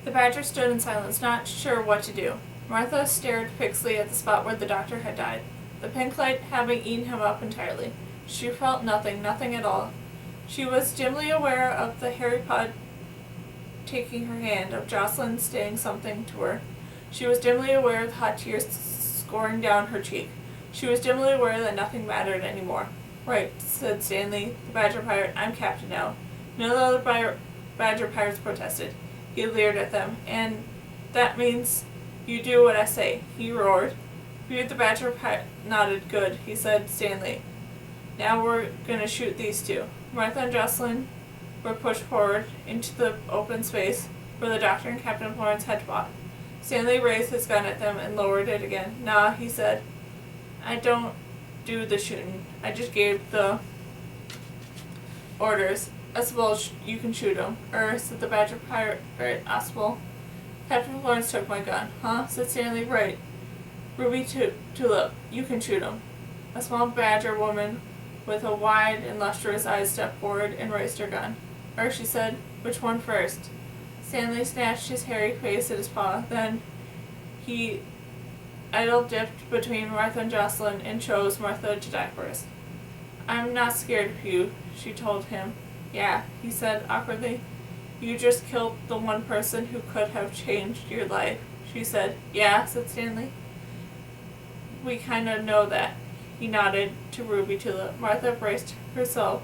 The badger stood in silence, not sure what to do. Martha stared fixedly at the spot where the doctor had died, the pink light having eaten him up entirely. She felt nothing, nothing at all. She was dimly aware of the hairy pod taking her hand, of Jocelyn saying something to her. She was dimly aware of the hot tears scoring down her cheek. She was dimly aware that nothing mattered any more. Right, said Stanley, the badger pirate. I'm captain now. None of the other badger pirates protested. He leered at them. And that means you do what I say, he roared. Beard the badger pirate nodded. Good, he said. Stanley, now we're gonna shoot these two. Martha and Jocelyn were pushed forward into the open space where the doctor and Captain Florence had fought. Stanley raised his gun at them and lowered it again. Nah, he said. I don't do the shooting. I just gave the orders. I suppose you can shoot him. Said the badger pirate. I suppose. Captain Florence took my gun. Huh? Said Stanley. Right. Ruby Tulip, you can shoot him. A small badger woman with a wide and lustrous eyes stepped forward and raised her gun. She said. Which one first? Stanley snatched his hairy face at his paw. Then he idle dipped between Martha and Jocelyn and chose Martha to die first. I'm not scared of you, she told him. Yeah, he said awkwardly. You just killed the one person who could have changed your life, she said. Yeah, said Stanley. We kinda know that. He nodded to Ruby Tulip. Martha braced herself,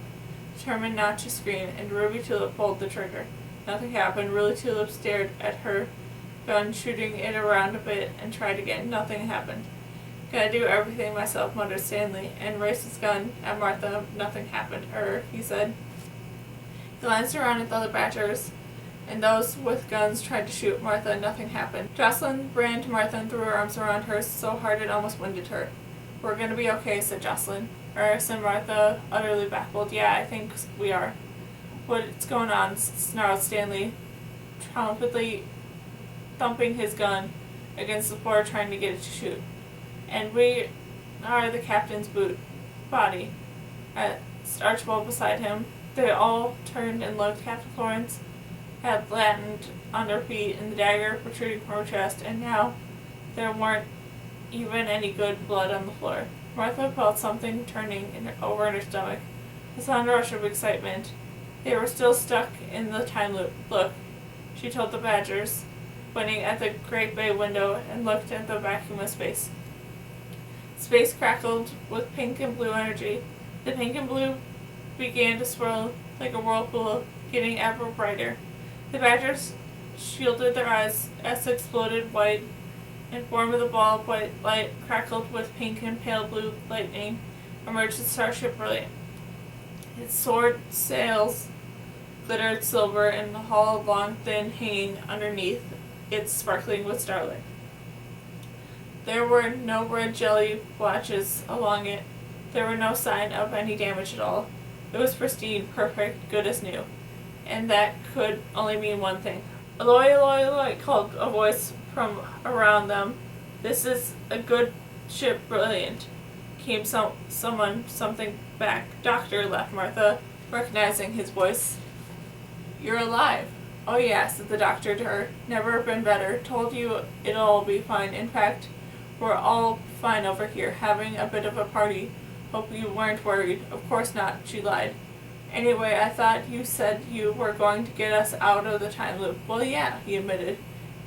determined not to scream, and Ruby Tulip pulled the trigger. Nothing happened. Ruby Tulip stared at her gun, shooting it around a bit, and tried again. Nothing happened. Gotta do everything myself, muttered Stanley, and raised his gun at Martha. Nothing happened. He said. He glanced around at the other badgers, and those with guns tried to shoot Martha. Nothing happened. Jocelyn ran to Martha and threw her arms around her so hard it almost winded her. We're gonna be okay, said Jocelyn. Said Martha, utterly baffled. Yeah, I think we are. What's going on? Snarled Stanley, triumphantly thumping his gun against the floor, trying to get it to shoot. And we are the captain's body. Archibald beside him. They all turned and looked. Captain Florence had flattened on her feet, and the dagger protruding from her chest, and now there weren't even any good blood on the floor. Martha felt something turning over in her stomach. A sudden rush of excitement. They were still stuck in the time loop. Look, she told the badgers, pointing at the great bay window, and looked at the vacuum of space. Space crackled with pink and blue energy. The pink and blue began to swirl like a whirlpool, getting ever brighter. The badgers shielded their eyes as the exploded white and form of the ball of white light crackled with pink and pale blue lightning, emerged the starship brilliant. Its sword sails glittered silver, and the hull long thin hanging underneath it sparkling with starlight. There were no red jelly blotches along it. There were no sign of any damage at all. It was pristine, perfect, good as new. And that could only mean one thing. Aloy, aloy, aloy, called a voice from around them. This is a good ship, brilliant. Came something back. Doctor, laughed Martha, recognizing his voice. You're alive. Oh yeah, said the doctor to her. Never been better. Told you it'll all be fine. In fact, we're all fine over here, having a bit of a party. Hope you weren't worried. Of course not, she lied. Anyway, I thought you said you were going to get us out of the time loop. Well, yeah, he admitted.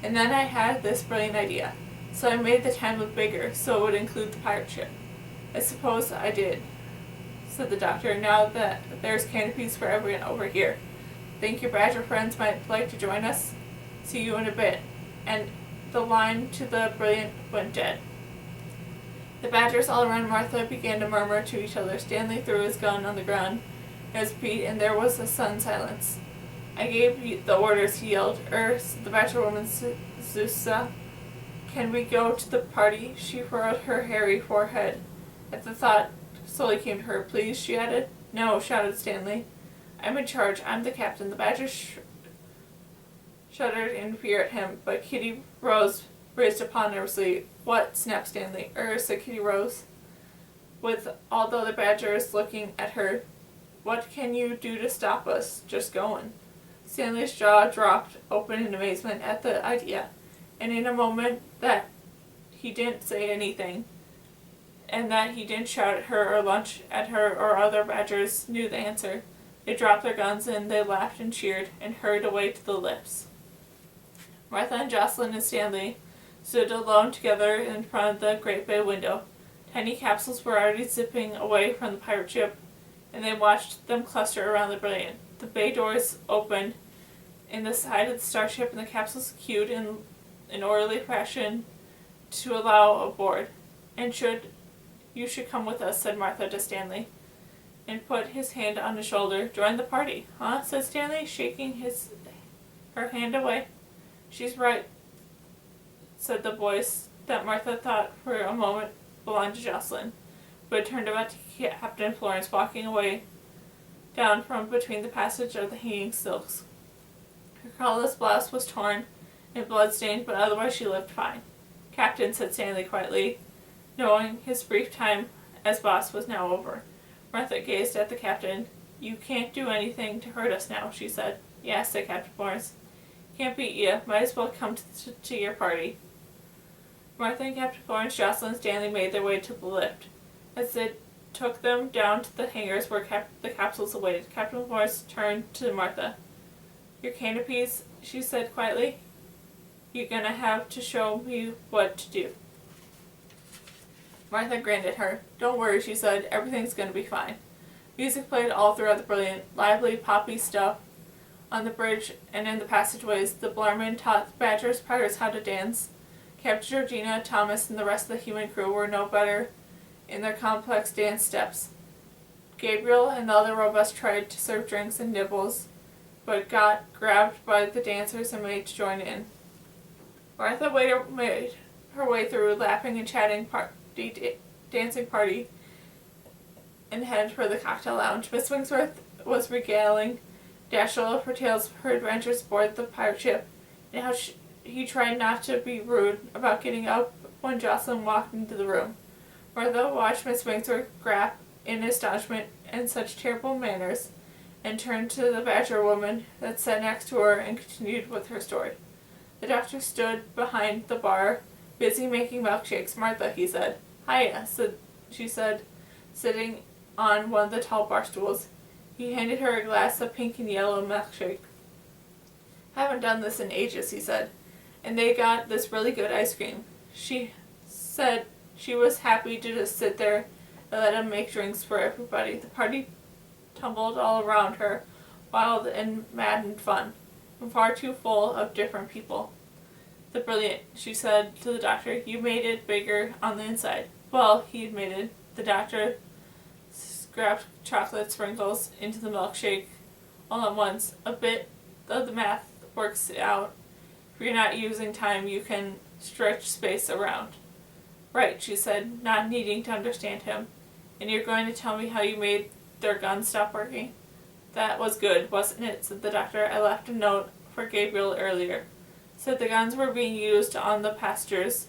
And then I had this brilliant idea. So I made the time loop bigger, so it would include the pirate ship. I suppose I did, said the doctor. Now that there's canopies for everyone over here. Think your badger friends might like to join us? See you in a bit. And the line to the brilliant went dead. The badgers all around Martha began to murmur to each other. Stanley threw his gun on the ground at his feet, and there was a sudden silence. I gave the orders, he yelled. The badger woman, Zusa, can we go to the party? She furrowed her hairy forehead. At the thought slowly came to her. Please, she added. No, shouted Stanley. I'm in charge. I'm the captain. The badger shuddered in fear at him, but Kitty Rose raised a paw nervously. What? Snapped Stanley. Said Kitty Rose, with all the other badgers looking at her. What can you do to stop us? Just going. Stanley's jaw dropped open in amazement at the idea, and in a moment that he didn't say anything, and that he didn't shout at her or lunge at her or other badgers knew the answer. They dropped their guns and they laughed and cheered and hurried away to the lifts. Martha and Jocelyn and Stanley stood alone together in front of the great bay window. Tiny capsules were already zipping away from the pirate ship, and they watched them cluster around the Brilliant. The bay doors opened in the side of the starship, and the capsules queued in an orderly fashion to allow aboard. "And you should come with us," said Martha to Stanley, and put his hand on his shoulder. "Join the party, huh?" said Stanley, shaking her hand away. "She's right," said the voice that Martha thought for a moment belonged to Jocelyn, but it turned about to Captain Florence walking away down from between the passage of the hanging silks. Her collarless blouse was torn and blood-stained, but otherwise she looked fine. "Captain," said Stanley quietly, knowing his brief time as boss was now over. Martha gazed at the captain. "You can't do anything to hurt us now," she said. "Yes," said Captain Florence. "Can't beat you. Might as well come to your party." Martha and Captain Florence, Jocelyn, and Stanley made their way to the lift. As it took them down to the hangars where the capsules awaited, Captain Florence turned to Martha. "Your canopies," she said quietly. "You're gonna have to show me what to do." Martha grinned at her. "Don't worry," she said. "Everything's gonna be fine." Music played all throughout the Brilliant, lively, poppy stuff on the bridge and in the passageways. The Blarman taught the Badger's pirates how to dance. Captain Georgina, Thomas, and the rest of the human crew were no better in their complex dance steps. Gabriel and the other robots tried to serve drinks and nibbles, but got grabbed by the dancers and made to join in. Martha made her way through, laughing and chatting dancing party, and headed for the cocktail lounge. Miss Wingsworth was regaling Dashiell of her tales of her adventures aboard the pirate ship, and how he tried not to be rude about getting up when Jocelyn walked into the room. Martha watched Miss Wingsworth grasp in astonishment and such terrible manners, and turned to the Badger woman that sat next to her and continued with her story. The doctor stood behind the bar, busy making milkshakes. "Martha," he said. "Hiya," she said, sitting on one of the tall bar stools. He handed her a glass of pink and yellow milkshake. "Haven't done this in ages," he said. "And they got this really good ice cream." She said she was happy to just sit there and let him make drinks for everybody. The party tumbled all around her, wild and mad and fun, and far too full of different people. "The Brilliant," she said to the doctor. "You made it bigger on the inside." "Well," he admitted. The doctor scraped chocolate sprinkles into the milkshake all at once. "A bit of the math works out. If you're not using time, you can stretch space around." "Right," she said, not needing to understand him. "And you're going to tell me how you made their guns stop working?" "That was good, wasn't it?" said the doctor. "I left a note for Gabriel earlier. Said the guns were being used on the passengers,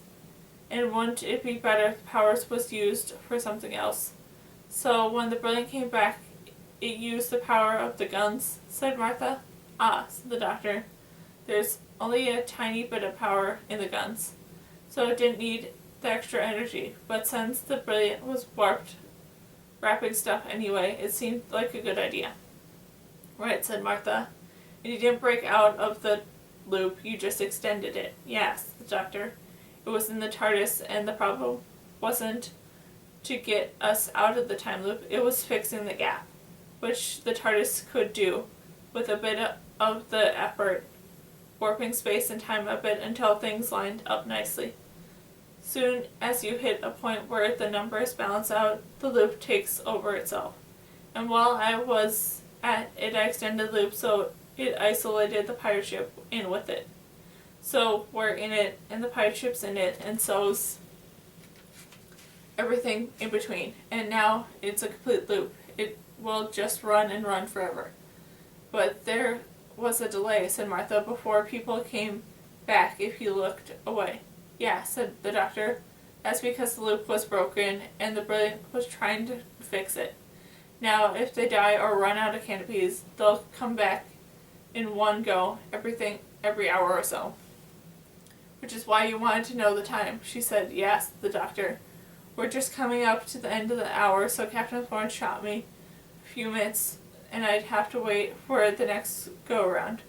and wouldn't it be better if the power was used for something else? So when the Brilliant came back, it used the power of the guns," said Martha. "Ah," said the doctor. "There's only a tiny bit of power in the guns, so it didn't need the extra energy. But since the Brilliant was wrapping stuff anyway, it seemed like a good idea." "Right," said Martha. "And you didn't break out of the loop, you just extended it." "Yes," the doctor. "It was in the TARDIS, and the problem wasn't to get us out of the time loop, it was fixing the gap, which the TARDIS could do, with a bit of the effort, warping space and time a bit until things lined up nicely. Soon as you hit a point where the numbers balance out, the loop takes over itself. And while I was at it, I extended the loop so it isolated the pirate ship in with it. So we're in it, and the pirate ship's in it, and so's everything in between. And now it's a complete loop. It will just run and run forever." "But there was a delay," said Martha, "before people came back if you looked away." "Yeah," said the doctor. "That's because the loop was broken, and the Brilliant was trying to fix it. Now, if they die or run out of canopies, they'll come back in one go, every hour or so. Which is why you wanted to know the time. She said, yes, the doctor. We're just coming up to the end of the hour, so Captain Thorne shot me a few minutes, and I'd have to wait for the next go-around,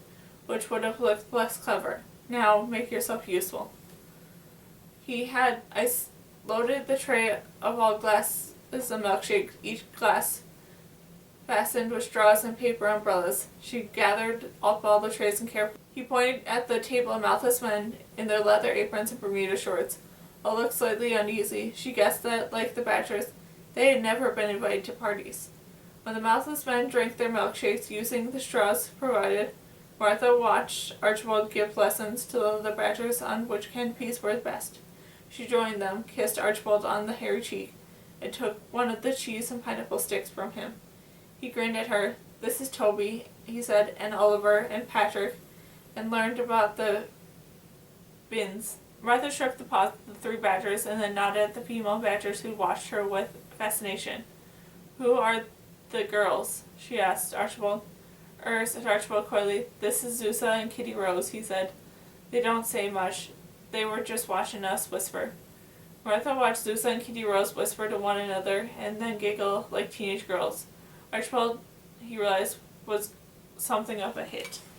which would have looked less clever. Now, make yourself useful. He had loaded the tray of all glasses of milkshake, each glass fastened with straws and paper umbrellas. She gathered up all the trays and carefully. He pointed at the table of mouthless men in their leather aprons and Bermuda shorts. All looked slightly uneasy. She guessed that, like the Badgers, they had never been invited to parties. When the mouthless men drank their milkshakes using the straws provided, Martha watched Archibald give lessons to the other Badgers on which canned peas were the best. She joined them, kissed Archibald on the hairy cheek, and took one of the cheese and pineapple sticks from him. He grinned at her. This is Toby, he said, and Oliver, and Patrick, and learned about the bins. Martha shook the paws of the three Badgers and then nodded at the female Badgers who watched her with fascination. Who are the girls? She asked Archibald. Said Archibald coyly. This is Zusa and Kitty Rose, he said. They don't say much. They were just watching us whisper. Martha watched Zusa and Kitty Rose whisper to one another and then giggle like teenage girls. Archibald, he realized, was something of a hit.